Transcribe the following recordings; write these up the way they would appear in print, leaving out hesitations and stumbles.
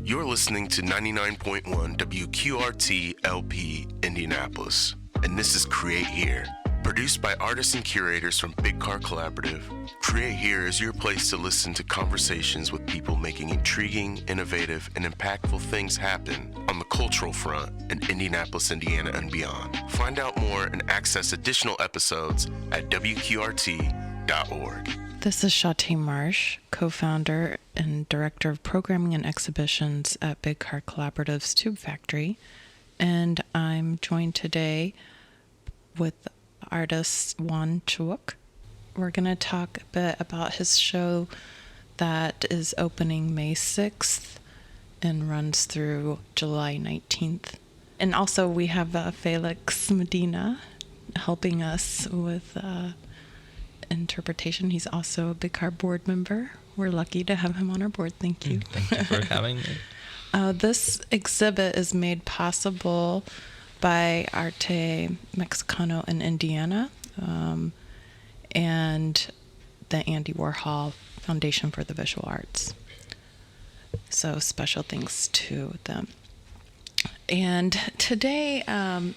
You're listening to 99.1 WQRT LP Indianapolis, and this is Create Here. Produced by artists and curators from Big Car Collaborative, Create Here is your place to listen to conversations with people making intriguing, innovative, and impactful things happen on the cultural front in Indianapolis, Indiana, and beyond. Find out more and access additional episodes at WQRT.org. This is Shauta Marsh, co-founder and director of programming and exhibitions at Big Car Collaborative's Tube Factory, and I'm joined today with artist Juan Chawuk. We're going to talk a bit about his show that is opening May 6th and runs through July 19th. And also we have Felix Medina helping us with interpretation. He's also a Big Car board member. We're lucky to have him on our board. Thank you. Thank you for having me. This exhibit is made possible by Arte Mexicano in Indiana and the Andy Warhol Foundation for the Visual Arts. So special thanks to them. And today, I've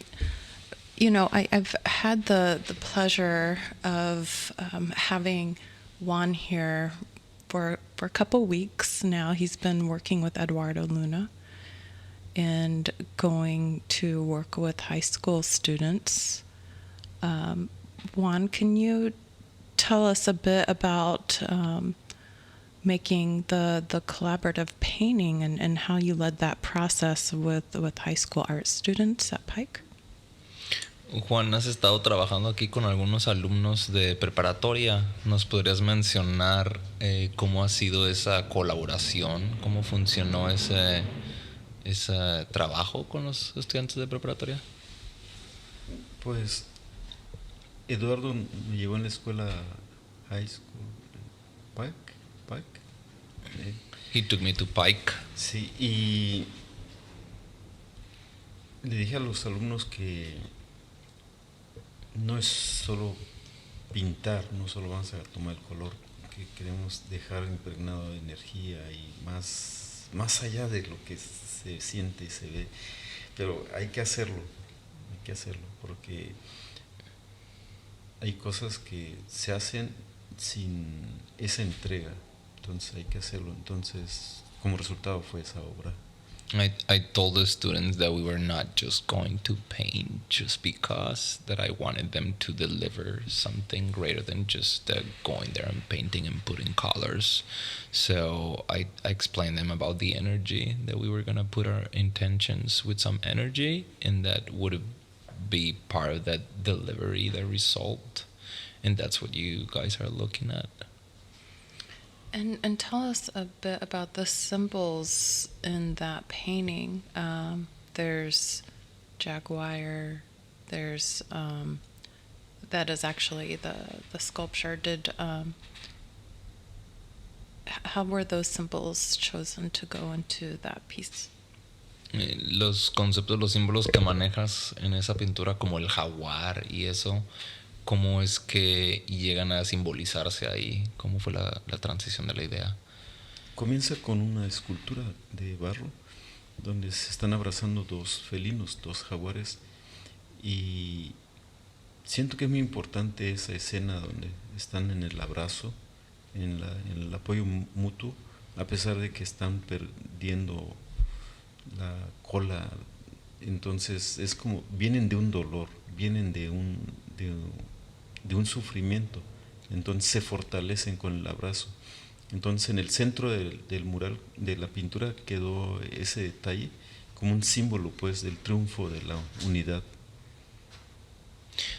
had the pleasure of having Juan here for a couple weeks now. He's been working with Eduardo Luna and going to work with high school students. Juan, can you tell us a bit about making the collaborative painting and how you led that process with high school art students at Pike? Juan, has estado trabajando aquí con algunos alumnos de preparatoria. ¿Nos podrías mencionar cómo ha sido esa colaboración? ¿Cómo funcionó ese trabajo con los estudiantes de preparatoria? Pues Eduardo me llevó en la escuela high school, Pike. He took me to Pike. Sí, y le dije a los alumnos que no es solo pintar, no solo vamos a tomar el color, que queremos dejar impregnado de energía y más allá de lo que se siente y se ve, pero hay que hacerlo, porque hay cosas que se hacen sin esa entrega, entonces hay que hacerlo. Entonces, como resultado fue esa obra. I told the students that we were not just going to paint just because, that I wanted them to deliver something greater than just going there and painting and putting colors. So I explained them about the energy, that we were going to put our intentions with some energy, and that would be part of that delivery, the result. And that's what you guys are looking at. And tell us a bit about the symbols in that painting. There's jaguar. There's that is actually the sculpture. How were those symbols chosen to go into that piece? Los conceptos, los símbolos que manejas en esa pintura, como el jaguar y eso, ¿cómo es que llegan a simbolizarse ahí? ¿Cómo fue la transición de la idea? Comienza con una escultura de barro donde se están abrazando dos felinos, dos jaguares, y siento que es muy importante esa escena donde están en el abrazo, en el apoyo mutuo, a pesar de que están perdiendo la cola. Entonces es como vienen de un dolor, vienen de un sufrimiento, entonces se fortalecen con el abrazo. Entonces en el centro del mural, de la pintura, quedó ese detalle como un símbolo, pues, del triunfo de la unidad.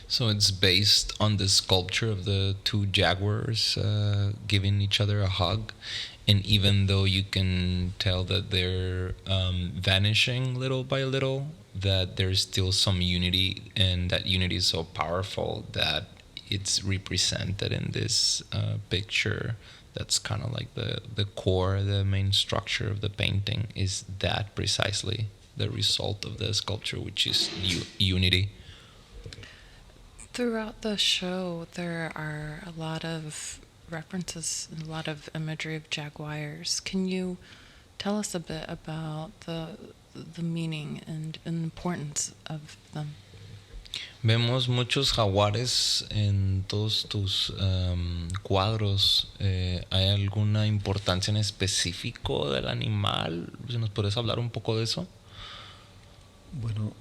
So it's based on the sculpture of the two jaguars giving each other a hug, and even though you can tell that they're vanishing little by little, that there's still some unity, and that unity is so powerful that it's represented in this picture. That's kind of like the core, the main structure of the painting, is that precisely the result of the sculpture, which is unity. Throughout the show, there are a lot of references, a lot of imagery of jaguars. Can you Tell us a bit about the meaning and importance of them. Vemos muchos jaguares en todos tus cuadros. ¿Hay alguna importancia en específico del animal? Si nos puedes hablar un poco de eso. Bueno,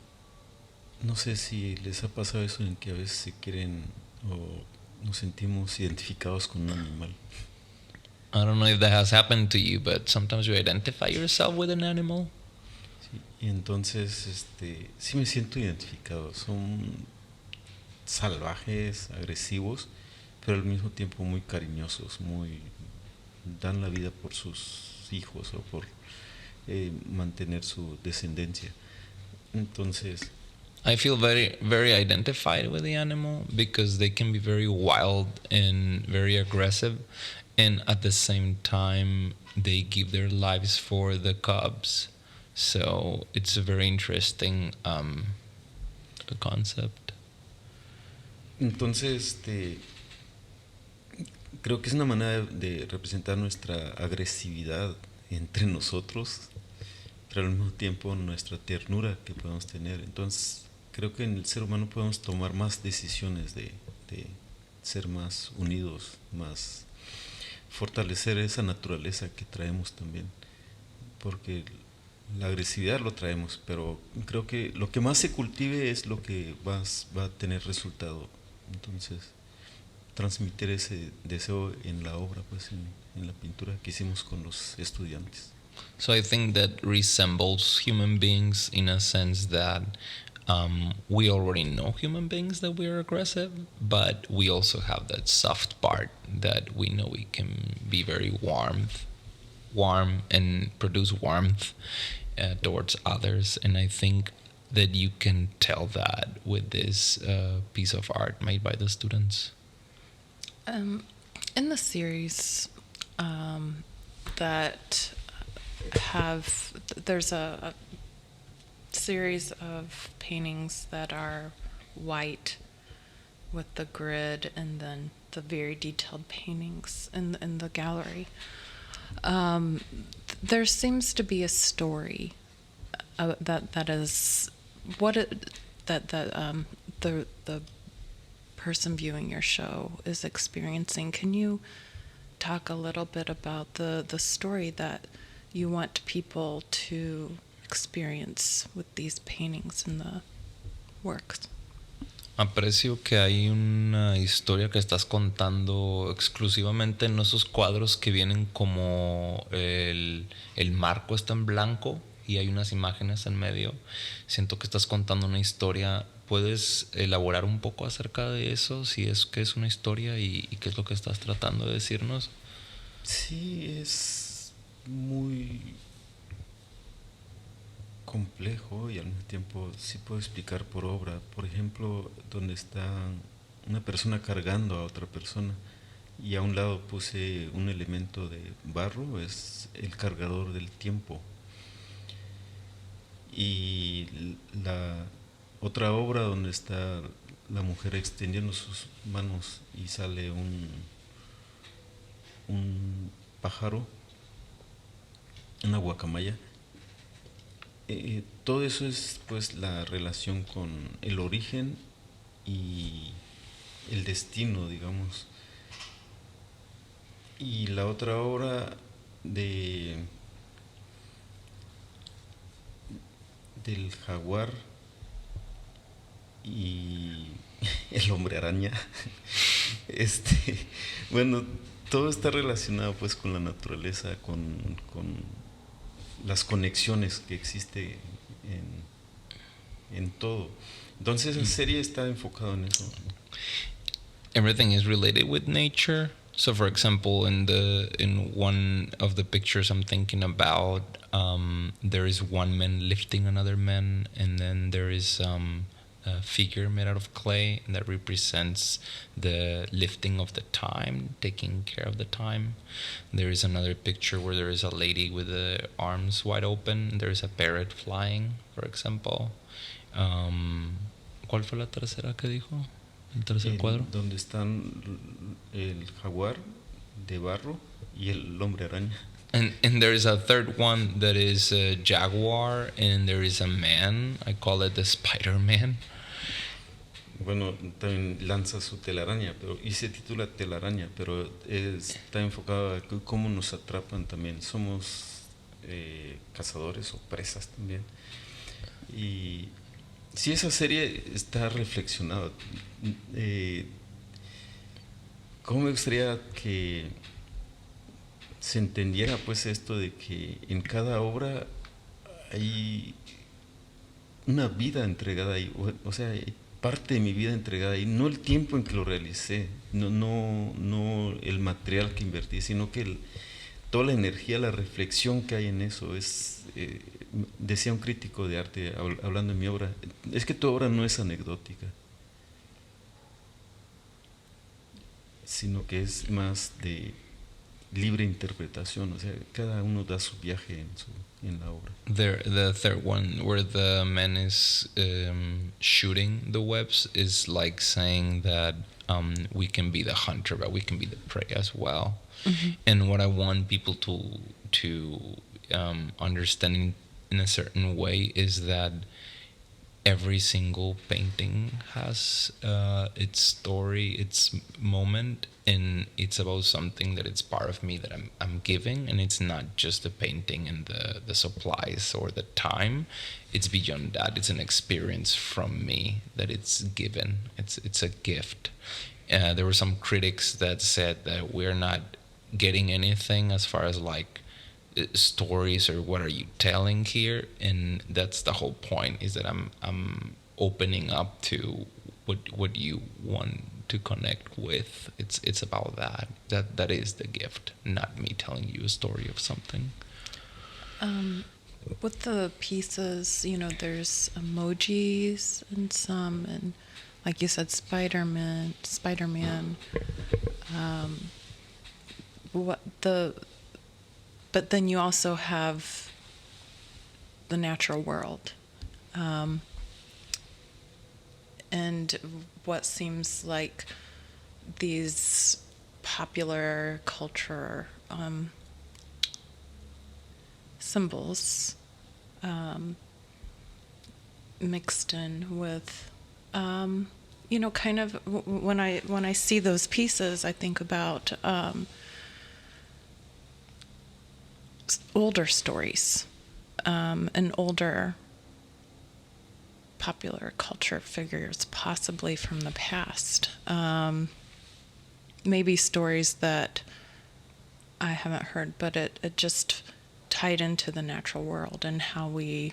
no sé si les ha pasado eso en que a veces se quieren o nos sentimos identificados con un animal. I don't know if that has happened to you, but sometimes you identify yourself with an animal. Sí, y entonces sí me siento identificado. Son salvajes, agresivos, pero al mismo tiempo muy cariñosos, dan la vida por sus hijos o por mantener su descendencia. Entonces, I feel very, very identified with the animal because they can be very wild and very aggressive, and at the same time, they give their lives for the cubs. So it's a very interesting concept. entonces creo que es una manera de representar nuestra agresividad entre nosotros, pero al mismo tiempo nuestra ternura que podemos tener. Entonces, creo que en el ser humano podemos tomar más decisiones de ser más unidos, más fortalecer esa naturaleza que traemos también, porque la agresividad lo traemos, pero creo que lo que más se cultive es lo que más va a tener resultado. Entonces, transmitir ese deseo en la obra, pues en la pintura que hicimos con los estudiantes. So I think that resembles human beings in a sense that we already know human beings that we are aggressive, but we also have that soft part that we know we can be very warm and produce warmth towards others. And I think that you can tell that with this piece of art made by the students. In the series that there's a series of paintings that are white with the grid and then the very detailed paintings in the gallery. There seems to be a story that is the person viewing your show is experiencing. Can you talk a little bit about the story that you want people to experience with these paintings and the works? Aprecio que hay una historia que estás contando exclusivamente en esos cuadros que vienen como el marco está en blanco y hay unas imágenes en medio. Siento que estás contando una historia. ¿Puedes elaborar un poco acerca de eso? Si es que es una historia y qué es lo que estás tratando de decirnos. Sí, es muy complejo y al mismo tiempo sí puedo explicar por obra. Por ejemplo, donde está una persona cargando a otra persona y a un lado puse un elemento de barro, es el cargador del tiempo. Y la otra obra donde está la mujer extendiendo sus manos y sale un pájaro, una guacamaya. Todo eso es pues la relación con el origen y el destino, digamos. Y la otra obra del jaguar y el hombre araña. Bueno, todo está relacionado pues con la naturaleza, con las conexiones que existe en todo. Entonces la serie está enfocada en eso. Everything is related with nature. So, for example, in one of the pictures I'm thinking about, there is one man lifting another man, and then there is a figure made out of clay that represents the lifting of the time, taking care of the time. There is another picture where there is a lady with the arms wide open. There is a parrot flying, for example. ¿Cuál fue la tercera que dijo? ¿El tercer cuadro? Donde están el jaguar de barro y el hombre araña. And there is a third one that is a jaguar, and there is a man. I call it the Spider-Man. Bueno, también lanza su telaraña, y se titula Telaraña, pero está enfocado a cómo nos atrapan también. Somos cazadores o presas también. Y si esa serie está reflexionada, ¿cómo me gustaría que se entendiera pues esto de que en cada obra hay una vida entregada ahí? O sea, parte de mi vida entregada ahí, no el tiempo en que lo realicé, no el material que invertí, sino que toda la energía, la reflexión que hay en eso es, decía un crítico de arte hablando de mi obra, es que tu obra no es anecdótica, sino que es más de libre interpretación, o sea, cada uno da su viaje en la obra. The third one, where the man is shooting the webs, is like saying that we can be the hunter, but we can be the prey as well. Mm-hmm. And what I want people to understand in a certain way is that every single painting has its story, its moment, and it's about something that it's part of me that I'm giving, and it's not just the painting and the supplies or the time. It's beyond that. It's an experience from me that it's given. It's a gift. There were some critics that said that we're not getting anything as far as like stories or what are you telling here, and that's the whole point, is that I'm opening up to what you want to connect with. It's about that is the gift, not me telling you a story of something. With the pieces, there's emojis and some, and like you said, Spider-Man. But then you also have the natural world, and what seems like these popular culture symbols mixed in with, kind of when I see those pieces, I think about older stories and older popular culture figures, possibly from the past. Maybe stories that I haven't heard, but it just tied into the natural world and how we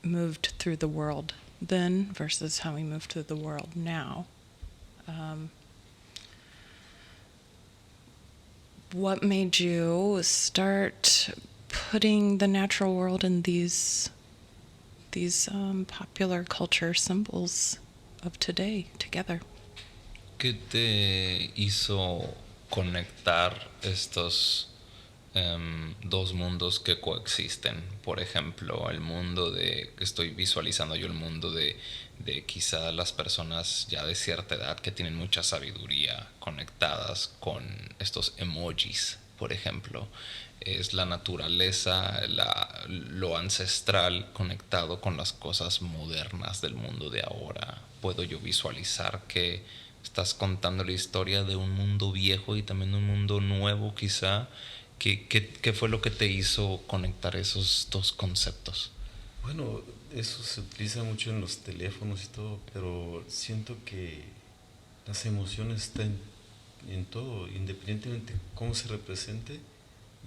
moved through the world then versus how we move through the world now. What made you start putting the natural world in these popular culture symbols of today together? ¿Qué te hizo conectar estos dos mundos que coexisten? Por ejemplo, el mundo que estoy visualizando yo, el mundo de quizá las personas ya de cierta edad que tienen mucha sabiduría conectadas con estos emojis, por ejemplo. Es la naturaleza, lo ancestral conectado con las cosas modernas del mundo de ahora. Puedo yo visualizar que estás contando la historia de un mundo viejo y también de un mundo nuevo, quizá. ¿Qué fue lo que te hizo conectar esos dos conceptos? Bueno, eso se utiliza mucho en los teléfonos y todo, pero siento que las emociones están en todo, independientemente de cómo se represente,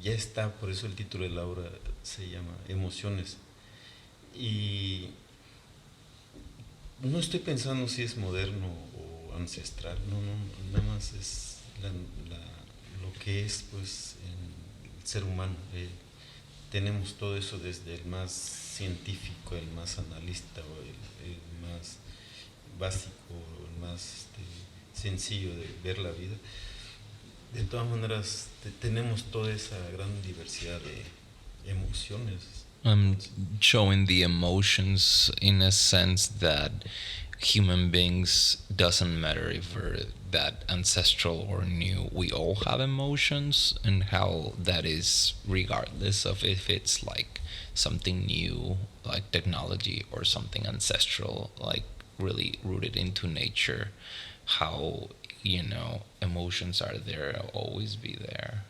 ya está, por eso el título de la obra se llama Emociones. Y no estoy pensando si es moderno o ancestral, no, nada más es lo que es pues el ser humano. Tenemos todo eso, desde el más científico, el más analista, o el más básico, el más sencillo de ver la vida. De todas maneras, tenemos toda esa gran diversidad de emociones. I'm showing the emotions in a sense that human beings, doesn't matter if we're that ancestral or new, we all have emotions, and how that is regardless of if it's like something new like technology or something ancestral like really rooted into nature, how emotions are there, always be there.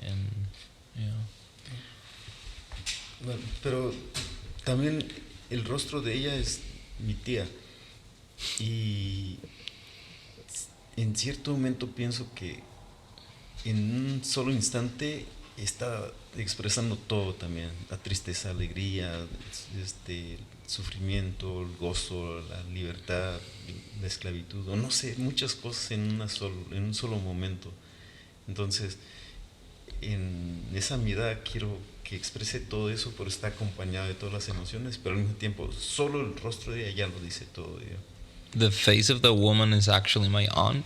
And yeah. Bueno, pero también el rostro de ella es mi tía. Y en cierto momento pienso que en un solo instante está expresando todo también, la tristeza, alegría, el sufrimiento, el gozo, la libertad, la esclavitud, o no sé, muchas cosas en un solo momento. Entonces, en esa mirada quiero que exprese todo eso, pero está acompañado de todas las emociones, pero al mismo tiempo solo el rostro de ella ya lo dice todo. The face of the woman is actually my aunt,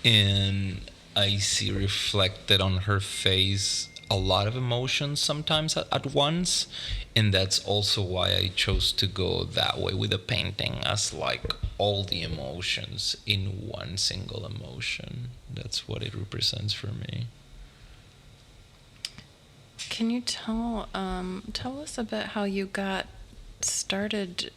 and I see reflected on her face a lot of emotions sometimes at once, and that's also why I chose to go that way with the painting, as like all the emotions in one single emotion. That's what it represents for me. Can you tell us a bit how you got started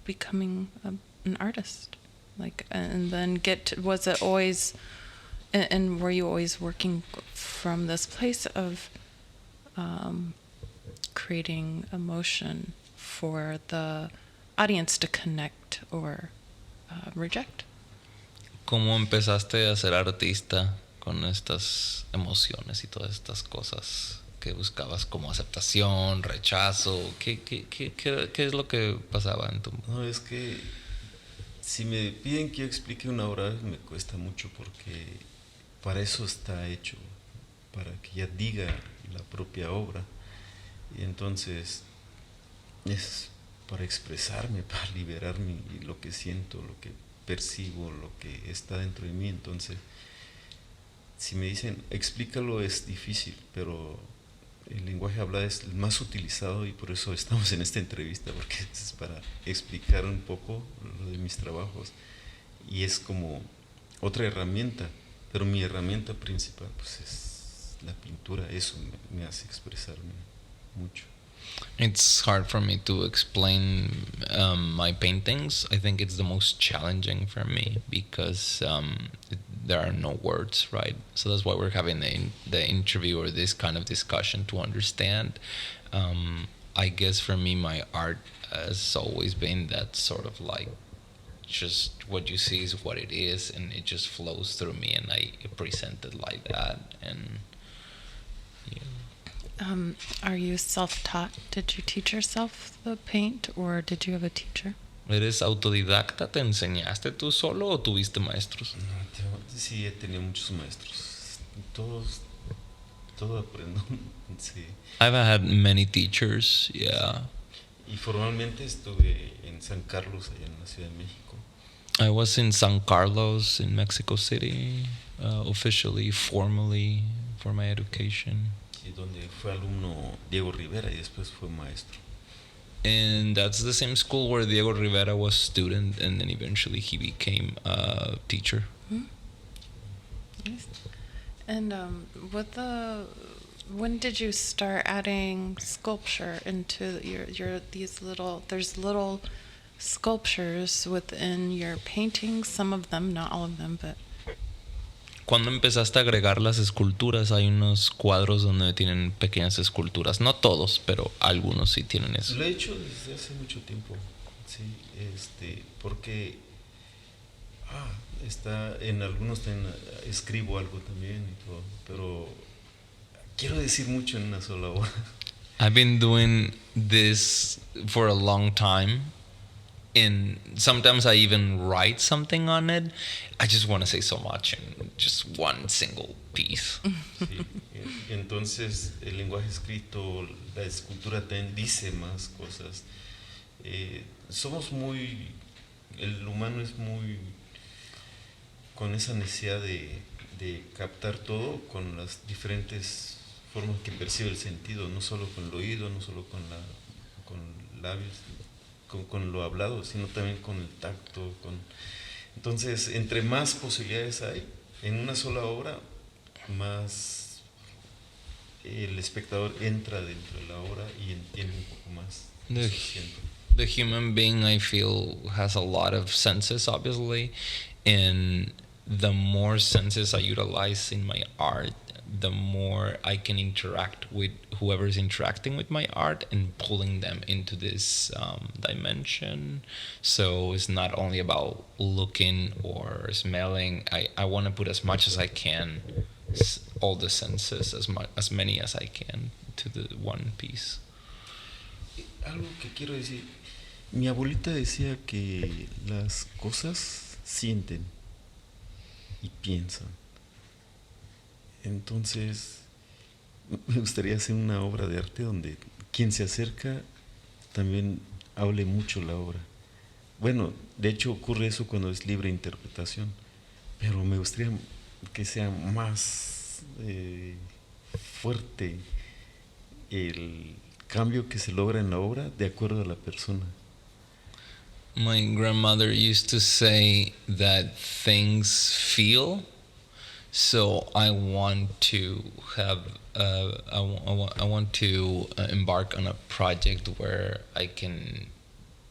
becoming an artist, like, and then was it always, and were you always working from this place of creating emotion for the audience to connect or reject? ¿Cómo empezaste a ser artista con estas emociones y todas estas cosas que buscabas como aceptación, rechazo? ¿Qué es lo que pasaba en tu...? No, es que si me piden que yo explique una obra me cuesta mucho, porque para eso está hecho, para que ya diga la propia obra. Y entonces es para expresarme, para liberar lo que siento, lo que percibo, lo que está dentro de mí. Entonces, si me dicen explícalo, es difícil, pero el lenguaje hablado es el más utilizado, y por eso estamos en esta entrevista, porque es para explicar un poco lo de mis trabajos, y es como otra herramienta, pero mi herramienta principal pues es la pintura. Eso me hace expresarme mucho. It's hard for me to explain my paintings. I think it's the most challenging for me because there are no words, right? So that's why we're having the interview or this kind of discussion to understand. I guess for me, my art has always been that sort of like, just what you see is what it is, and it just flows through me, and I present it like that. And yeah. Are you self-taught? Did you teach yourself the paint, or did you have a teacher? ¿Eres autodidacta? ¿Te enseñaste tú solo o tuviste maestros? No, sí, he tenido muchos maestros. Todo aprendo. Sí. I've had many teachers, yeah. Y formalmente estuve en San Carlos, allá en la Ciudad de México. I was in San Carlos in Mexico City, officially, formally, for my education. Sí, donde fue alumno Diego Rivera y después fue maestro. And that's the same school where Diego Rivera was student, and then eventually he became a teacher. Mm-hmm. Nice. And when did you start adding sculpture into your these little? There's little sculptures within your paintings. Some of them, not all of them, but. Cuando empezaste a agregar las esculturas, hay unos cuadros donde tienen pequeñas esculturas. No todos, pero algunos sí tienen eso. Lo he hecho desde hace mucho tiempo, sí, porque está en algunos escribo algo también y todo, pero quiero decir mucho en una sola obra. I've been doing this for a long time, and sometimes I even write something on it. I just want to say so much in just one single piece. Sí, entonces el lenguaje escrito, la escultura también dice más cosas. El humano es muy con esa necesidad de captar todo con las diferentes formas que percibe el sentido, no solo con el oído, no solo con labios, con lo hablado, sino también con el tacto. Entonces, entre más posibilidades hay en una sola obra, más el espectador entra dentro de la obra y entiende un poco más. The, Eso siento. the human being, I feel, has a lot of senses, obviously, and the more senses I utilize in my art, the more I can interact with whoever's interacting with my art and pulling them into this dimension. So it's not only about looking or smelling. I want to put as much as I can, all the senses, as many as I can, to the one piece. Algo que quiero decir, mi abuelita decía que las cosas sienten y piensan. Entonces, me gustaría hacer una obra de arte donde quien se acerca también hable mucho la obra. Bueno, de hecho ocurre eso cuando es libre interpretación, pero me gustaría que sea más fuerte el cambio que se logra en la obra de acuerdo a la persona. My grandmother used to say that things feel. So I want to have I want to embark on a project where I can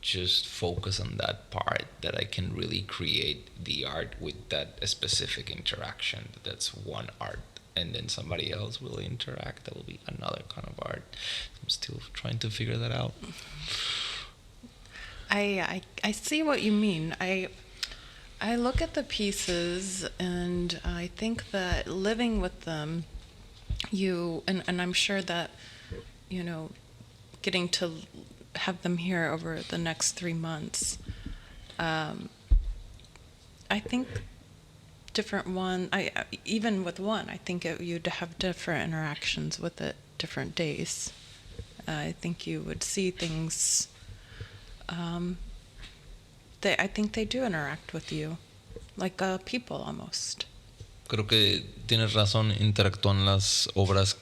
just focus on that part, that I can really create the art with that specific interaction. That's one art, and then somebody else will interact. That will be another kind of art. I'm still trying to figure that out. I see what you mean. I look at the pieces and I think that living with them, and I'm sure that, getting to have them here over the next 3 months, I think even with one, I think you'd have different interactions with it different days. I think you would see things. I think they do interact with you, like people almost. Creo que tienes razón, interactúan las obras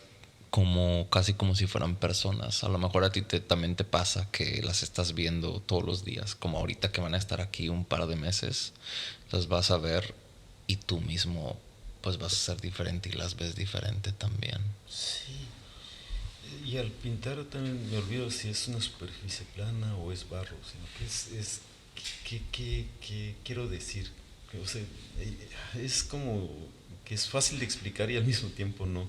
casi como si fueran personas. A lo mejor a ti también te pasa que las estás viendo todos los días, como ahorita que van a estar aquí un par de meses, las vas a ver y tú mismo pues vas a ser diferente y las ves diferente también. Sí, y al pintar también me olvido si es una superficie plana o es barro, sino que ¿qué quiero decir? O sea, es como que es fácil de explicar y al mismo tiempo no,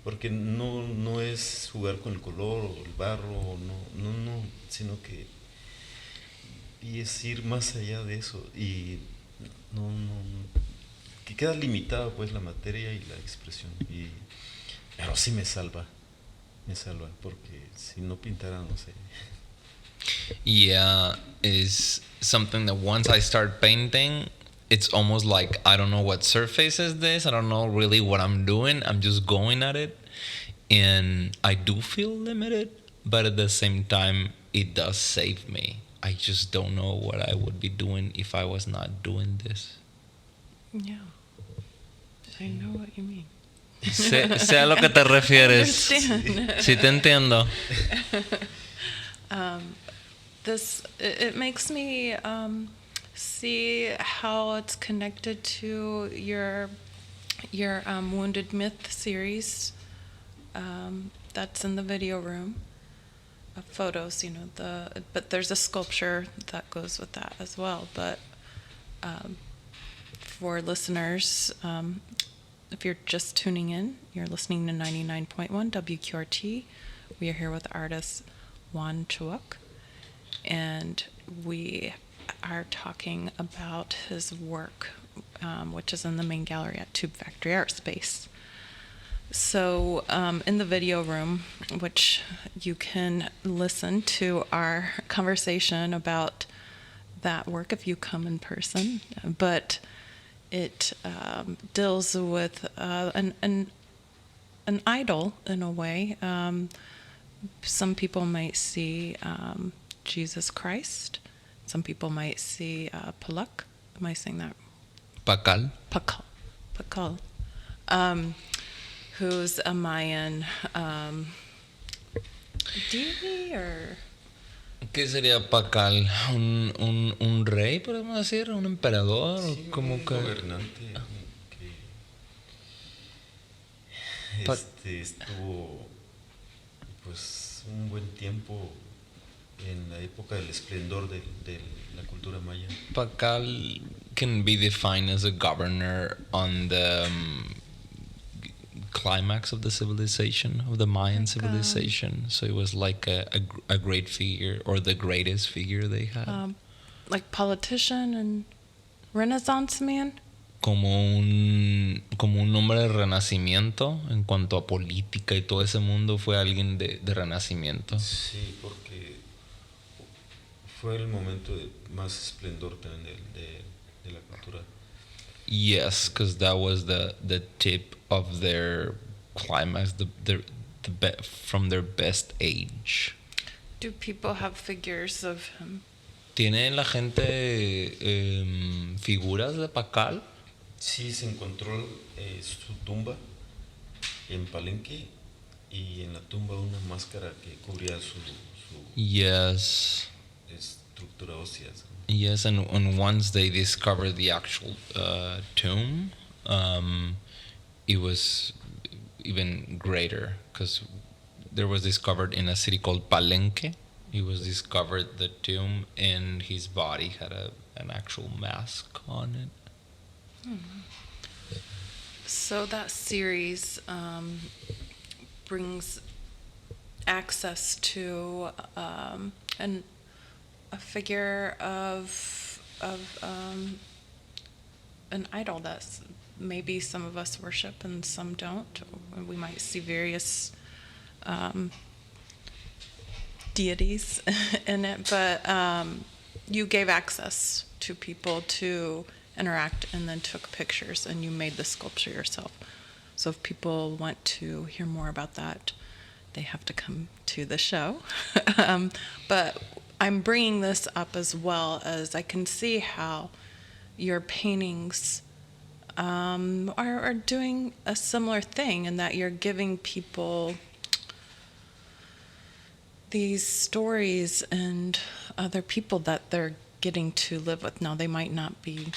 porque no es jugar con el color o el barro, no, sino que y es ir más allá de eso y no que queda limitada pues la materia y la expresión pero sí me salva porque si no pintara no sé. Yeah, is something that once I start painting, it's almost like I don't know what surface is this. I don't know really what I'm doing. I'm just going at it. And I do feel limited, but at the same time, it does save me. I just don't know what I would be doing if I was not doing this. Yeah, I know what you mean. Sé a lo que te refieres. Sí, te entiendo. It makes me see how it's connected to your Wounded Myth series that's in the video room of photos. But there's a sculpture that goes with that as well. But for listeners, if you're just tuning in, you're listening to 99.1 WQRT. We are here with artist Juan Chawuk, and we are talking about his work, which is in the main gallery at Tube Factory Art Space. So in the video room, which you can listen to our conversation about that work if you come in person, but it deals with an idol in a way. Some people might see Jesus Christ. Some people might see Palak. Am I saying that? Pakal. Pakal. Who's a Mayan deity or ¿Qué sería Pacal? ¿Un rey, podemos decir? ¿Un emperador? Sí, Como un que gobernante que Pa- estuvo pues un buen tiempo en la época del esplendor de la cultura maya. Pacal can be defined as a governor on the climax of the civilization, of the Mayan civilization. So it was like a great figure, or the greatest figure they had. Like politician and Renaissance man. Como un hombre de renacimiento en cuanto a política y todo ese mundo, fue alguien de renacimiento. Sí, porque fue el momento de más esplendor también de la cultura. Yes, because that was the tip of their climax, from their best age. Do people have figures of him? ¿Tiene la gente figuras de Pacal? Sí, se encontró su tumba en Palenque y en la tumba una máscara que cubría su Yes. estructura ósea. Yes, and once they discovered the actual tomb, it was even greater, because there was discovered in a city called Palenque. It was discovered the tomb, and his body had an actual mask on it. So that series brings access to a figure of an idol that maybe some of us worship and some don't. We might see various deities in it, but you gave access to people to interact and then took pictures, and you made the sculpture yourself. So if people want to hear more about that, they have to come to the show. But I'm bringing this up as well as I can see how your paintings are doing a similar thing, in that you're giving people these stories and other people that they're getting to live with. Now, they might not be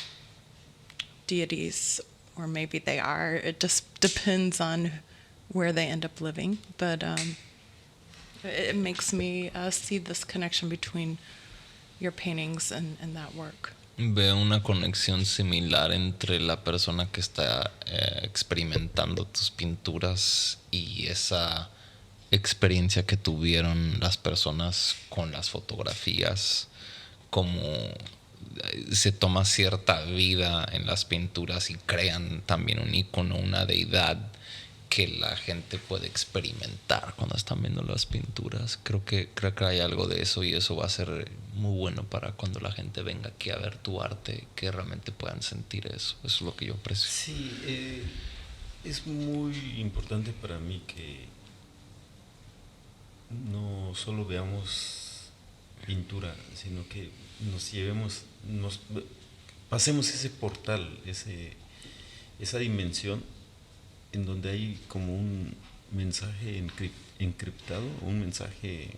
deities, or maybe they are. It just depends on where they end up living. But it makes me see this connection between your paintings and that work. Veo una conexión similar entre la persona que está experimentando tus pinturas y esa experiencia que tuvieron las personas con las fotografías, como se toma cierta vida en las pinturas y crean también un icono, una deidad que la gente puede experimentar cuando están viendo las pinturas. Creo que hay algo de eso, y eso va a ser muy bueno para cuando la gente venga aquí a ver tu arte, que realmente puedan sentir eso. Eso es lo que yo aprecio. Sí, es muy importante para mí que no solo veamos pintura, sino que pasemos ese portal, esa dimensión en donde hay como un mensaje encriptado, un mensaje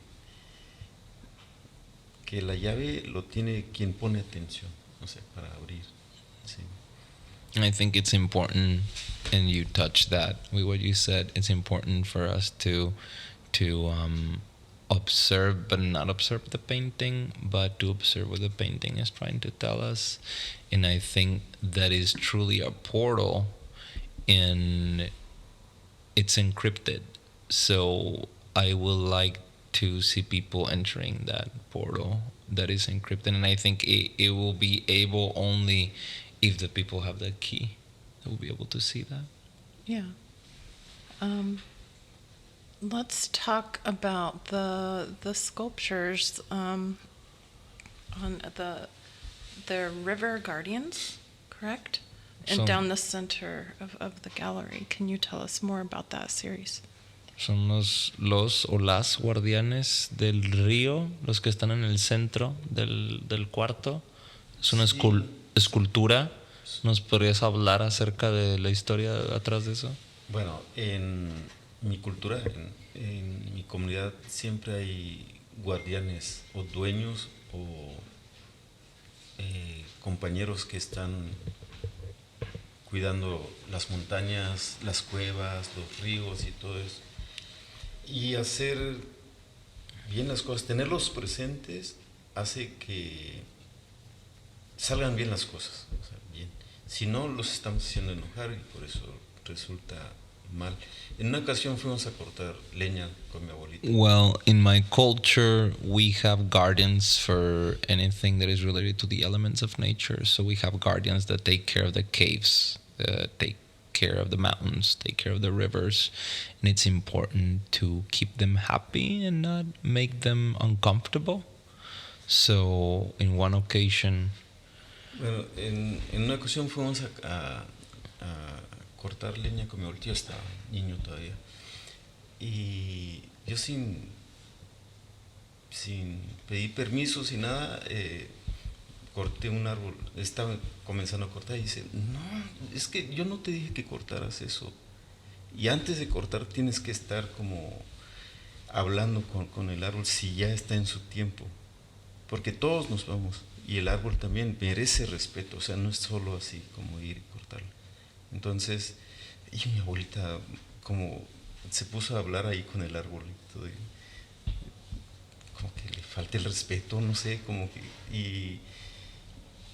que la llave lo tiene quien pone atención, o sea, para abrir. Sí. I think it's important, and you touched that with what you said. It's important for us to observe, but not observe the painting, but to observe what the painting is trying to tell us. And I think that is truly a portal, and it's encrypted. So I would like to see people entering that portal that is encrypted, and I think it will be able only if the people have the key. They will be able to see that. Yeah. Let's talk about the sculptures on the river guardians, correct? And down the center of the gallery. Can you tell us more about that series? Son los o las guardianes del río, los que están en el centro del cuarto. Es una escultura. ¿Nos podrías hablar acerca de la historia atrás de eso? Bueno, en mi cultura, en mi comunidad, siempre hay guardianes o dueños o compañeros que están cuidando las montañas, las cuevas, los ríos y todo eso. Y hacer bien las cosas, tenerlos presentes hace que salgan bien las cosas, o sea, bien. Si no, los estamos haciendo enojar y por eso resulta mal. En una ocasión fuimos a cortar leña con mi abuelita. Well, in my culture, we have guardians for anything that is related to the elements of nature. So we have guardians that take care of the caves, take care of the mountains, take care of the rivers. And it's important to keep them happy and not make them uncomfortable. So in one occasion... Bueno, en una ocasión fuimos a cortar leña con mi abuelita, yo estaba niño todavía. Y yo sin pedir permiso, sin nada, corté un árbol. Estaba comenzando a cortar y dice, no, es que yo no te dije que cortaras eso. Y antes de cortar tienes que estar como hablando con el árbol si ya está en su tiempo. Porque todos nos vamos y el árbol también merece respeto, o sea, no es solo así como ir y cortarlo. Entonces, y mi abuelita como se puso a hablar ahí con el árbol y todo, y como que le falta el respeto, no sé, como que...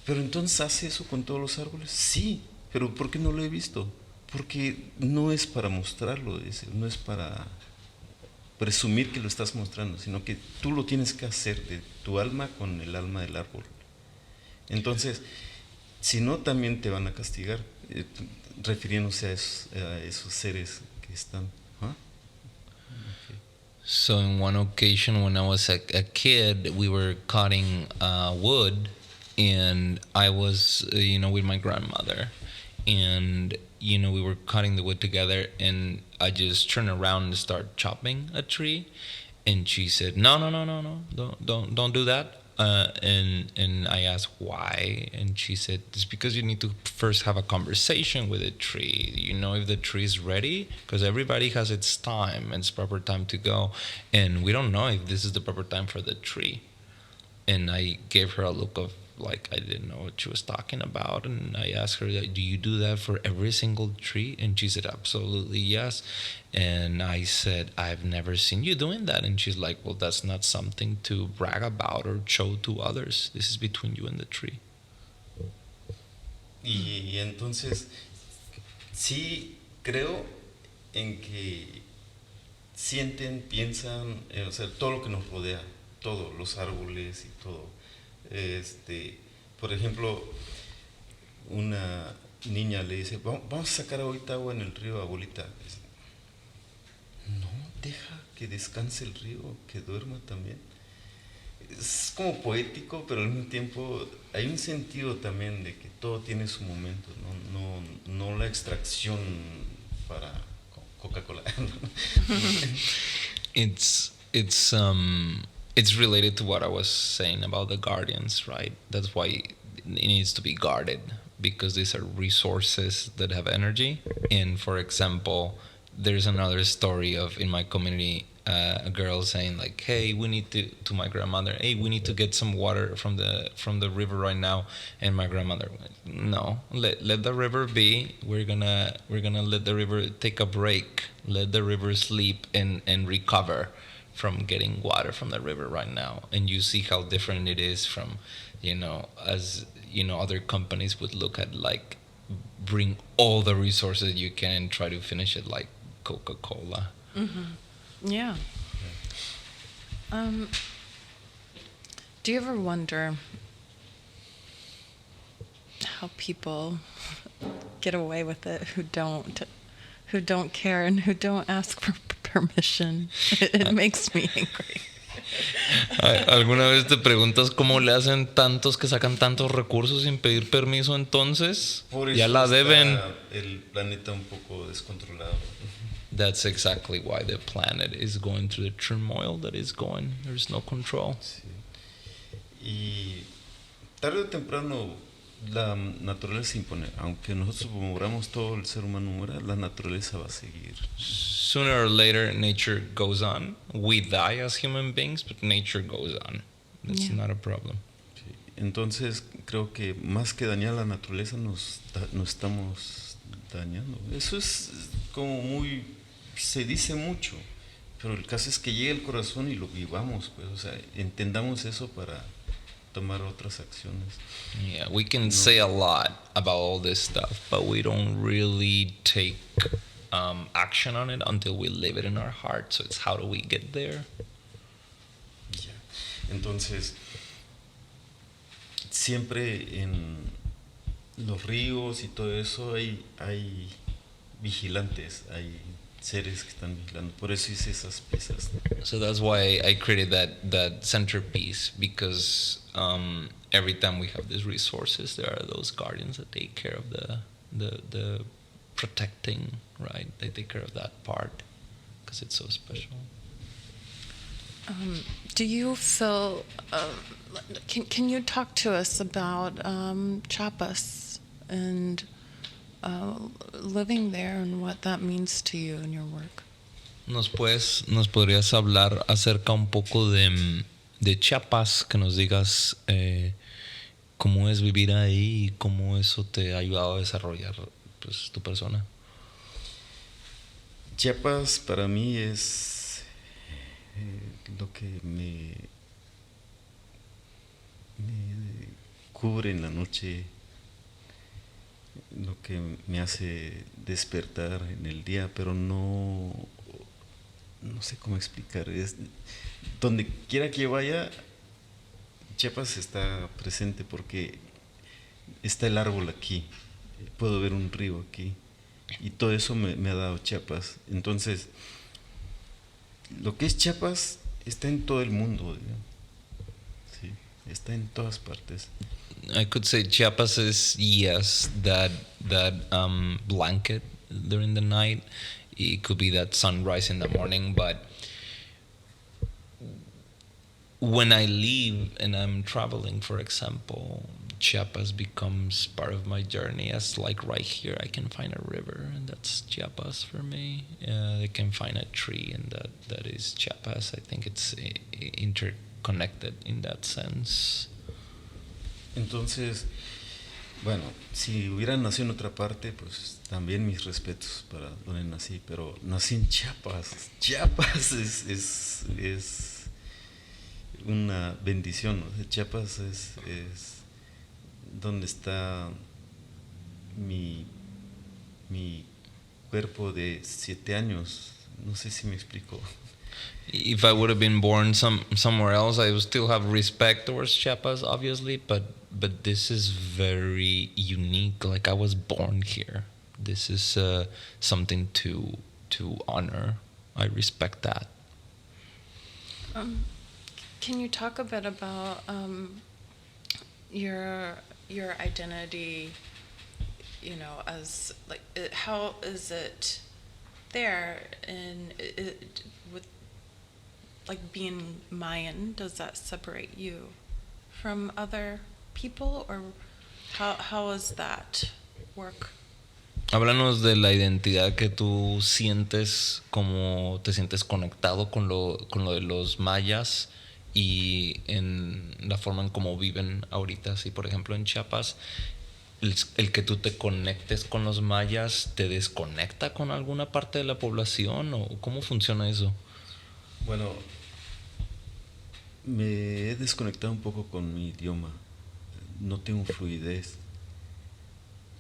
pero entonces, ¿hace eso con todos los árboles? Sí, pero ¿por qué no lo he visto? Porque no es para mostrarlo, no es para presumir que lo estás mostrando, sino que tú lo tienes que hacer de tu alma con el alma del árbol. Entonces, si no, también te van a castigar, refiriéndose a esos seres que están. ¿Ah? Okay. So in one occasion when I was a kid, we were cutting wood, and I was, with my grandmother, and we were cutting the wood together, and I just turned around and started chopping a tree, and she said, "No, don't do that." And I asked why, and she said, "It's because you need to first have a conversation with the tree. If the tree is ready, because everybody has its time and its proper time to go, and we don't know if this is the proper time for the tree." And I gave her a look of like I didn't know what she was talking about, and I asked her, "Do you do that for every single tree?" And she said, "Absolutely yes." And I said, "I've never seen you doing that." And she's like, "Well, that's not something to brag about or show to others. This is between you and the tree." Y entonces sí creo en que sienten, piensan, o sea, todo lo que nos rodea, todos los árboles y todo. Por ejemplo, una niña le dice, vamos a sacar ahorita agua en el río, abuelita. Dice, no, deja que descanse el río, que duerma también. Es como poético, pero al mismo tiempo hay un sentido también de que todo tiene su momento, no la extracción para Coca-Cola. It's related to what I was saying about the guardians, right? That's why it needs to be guarded, because these are resources that have energy. And for example, there's another story of in my community, a girl saying like, "Hey, we need to my grandmother. Hey, we need to get some water from the river right now." And my grandmother went, "No, let the river be. We're gonna let the river take a break. Let the river sleep and recover from getting water from the river right now." And you see how different it is from, as other companies would look at like bring all the resources you can and try to finish it like Coca-Cola. Mm-hmm. Yeah. Do you ever wonder how people get away with it who don't care and who don't ask for permission? It makes me angry. ¿Alguna vez te preguntas cómo le hacen tantos que sacan tantos recursos sin pedir permiso entonces? Por eso ya la deben. El planeta un poco descontrolado. That's exactly why the planet is going through the turmoil that is going. There's no control. Sí. Y tarde o temprano La naturaleza impone, aunque nosotros muramos, todo el ser humano muera, la naturaleza va a seguir. Sooner or later, nature goes on. We die as human beings, but nature goes on. It's Yeah. not a problem. Sí. Entonces creo que más que dañar la naturaleza nos estamos dañando. Eso es como muy, se dice mucho, pero el caso es que llegue al corazón y lo vivamos, pues, o sea, entendamos eso para tomar otras acciones. Yeah, we can say a lot about all this stuff, but we don't really take action on it until we live it in our heart. So it's how do we get there? Ya. Entonces, siempre en los ríos y todo eso hay vigilantes, hay seres que están vigilando. Por eso hice esas piezas. So that's why I created that centerpiece, because every time we have these resources, there are those guardians that take care of the protecting, right? They take care of that part because it's so special. Do you feel? Can you talk to us about Chiapas and living there and what that means to you in your work? Nos podrías hablar acerca un poco de Chiapas, que nos digas cómo es vivir ahí y cómo eso te ha ayudado a desarrollar, pues, tu persona. Chiapas para mí es lo que me cubre en la noche, lo que me hace despertar en el día, pero no sé cómo explicar. Es, donde quiera que vaya, Chiapas está presente porque está el árbol aquí, puedo ver un río aquí, y todo eso me ha dado Chiapas. Entonces, lo que es Chiapas está en todo el mundo, digamos. Sí, está en todas partes. I could say Chiapas is, yes, that blanket during the night. It could be that sunrise in the morning, but when I leave and I'm traveling, for example, Chiapas becomes part of my journey. As like right here, I can find a river, and that's Chiapas for me. I can find a tree, and that is Chiapas. I think it's interconnected in that sense. Entonces, bueno, si hubiera nacido en otra parte, pues también mis respetos para donde nací, pero nací en Chiapas. Chiapas es una bendición, ¿no? Chiapas es donde está mi cuerpo de 7 años. No sé si me explico. If I would have been born somewhere else, I would still have respect towards Chiapas, obviously, but this is very unique. Like, I was born here. This is something to honor. I respect that. Can you talk a bit about your identity? You know, as like, how is it there in with like being Mayan? Does that separate you from other people, or how does that work? Háblanos de la identidad que tú sientes, cómo te sientes conectado con lo de los mayas y en la forma en cómo viven ahorita. Si, por ejemplo, en Chiapas, el que tú te conectes con los mayas, ¿te desconecta con alguna parte de la población o cómo funciona eso? Bueno, me he desconectado un poco con mi idioma. No tengo fluidez,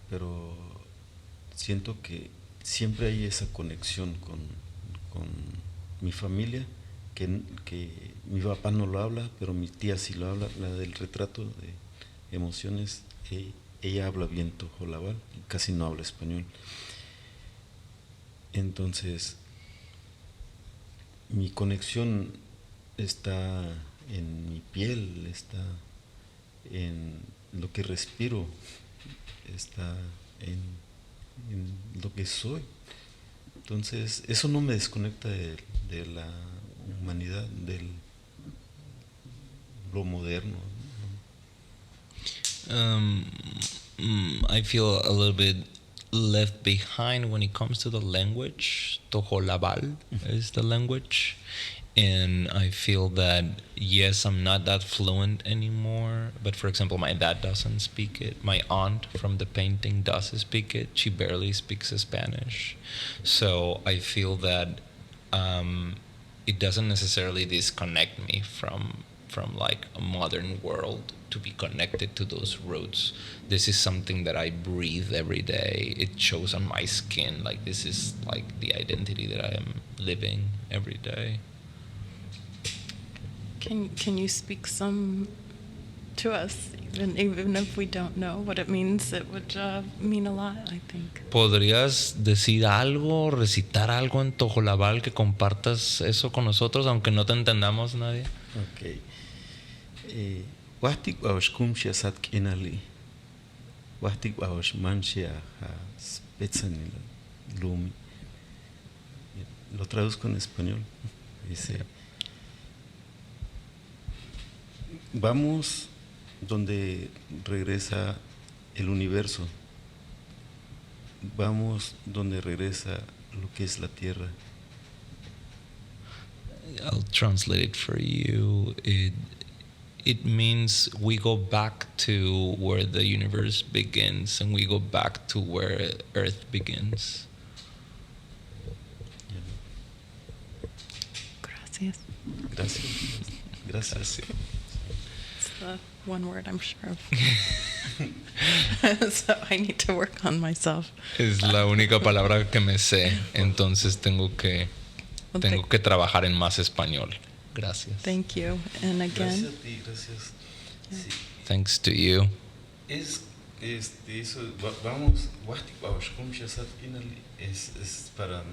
pero siento que siempre hay esa conexión con mi familia, que mi papá no lo habla, pero mi tía sí lo habla, la del retrato de emociones. Ella habla bien Tojolabal, casi no habla español. Entonces, mi conexión está en mi piel, está en lo que respiro, está en lo que soy. Entonces, eso no me desconecta de la humanidad, de lo moderno, ¿no? Um, I feel a little bit left behind when it comes to the language. Tojolabal is the language. And I feel that, yes, I'm not that fluent anymore. But for example, my dad doesn't speak it. My aunt from the painting does speak it. She barely speaks Spanish. So I feel that it doesn't necessarily disconnect me from like a modern world to be connected to those roots. This is something that I breathe every day. It shows on my skin. Like this is like the identity that I am living every day. Can you speak some to us, even if we don't know what it means? It would mean a lot, I think. ¿Podrías decir algo, recitar algo en Tojolabal que compartas eso con nosotros, aunque no te entendamos nadie? Ok. Wahtik wawashkum shiasat kinali. Wahtik wawash manshia spetsanil lumi. Lo traduzco en español. Dice: vamos donde regresa el universo. Vamos donde regresa lo que es la tierra. I'll translate it for you. It means we go back to where the universe begins and we go back to where Earth begins. Gracias. Gracias. Gracias. It's the one word I'm sure of. So I need to work on myself. Es la única palabra que me sé, entonces tengo que trabajar en más español. Gracias. Thank you. And again. Gracias a ti, gracias. Sí. Thanks to you. Eso, vamos, es para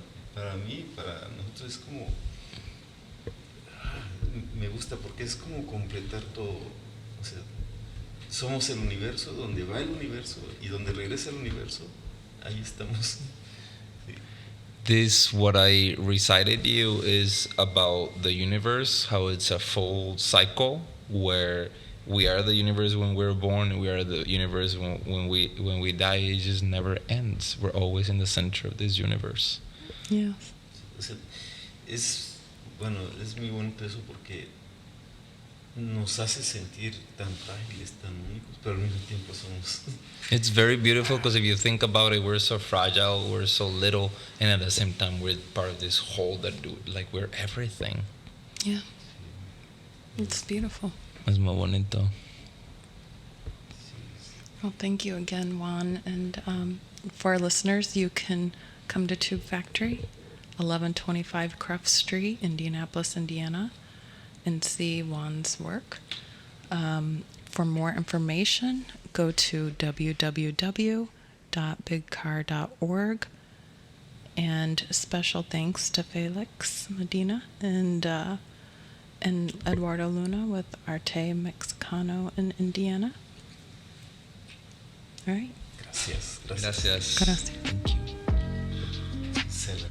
mí, para nosotros es como, me gusta porque es como completar todo, o sea, somos el universo, donde va el universo y donde regresa el universo, ahí estamos. Sí. This, what I recited you, is about the universe, how it's a full cycle where we are the universe when we're born, we are the universe when we die. It just never ends. We're always in the center of this universe. Yes. O sea, es muy bonito eso porque nos hace sentir tan frágiles, tan únicos, pero al mismo tiempo somos. It's very beautiful because if you think about it, we're so fragile, we're so little, and at the same time, we're part of this whole like we're everything. Yeah. It's beautiful. Es muy bonito. Well, thank you again, Juan. And for our listeners, you can come to Tube Factory, 1125 Cruft Street, Indianapolis, Indiana, and see Juan's work. For more information, go to www.bigcar.org. And special thanks to Felix Medina and Eduardo Luna with Arte Mexicano in Indiana. All right. Gracias. Gracias. Gracias. Thank you. Se la-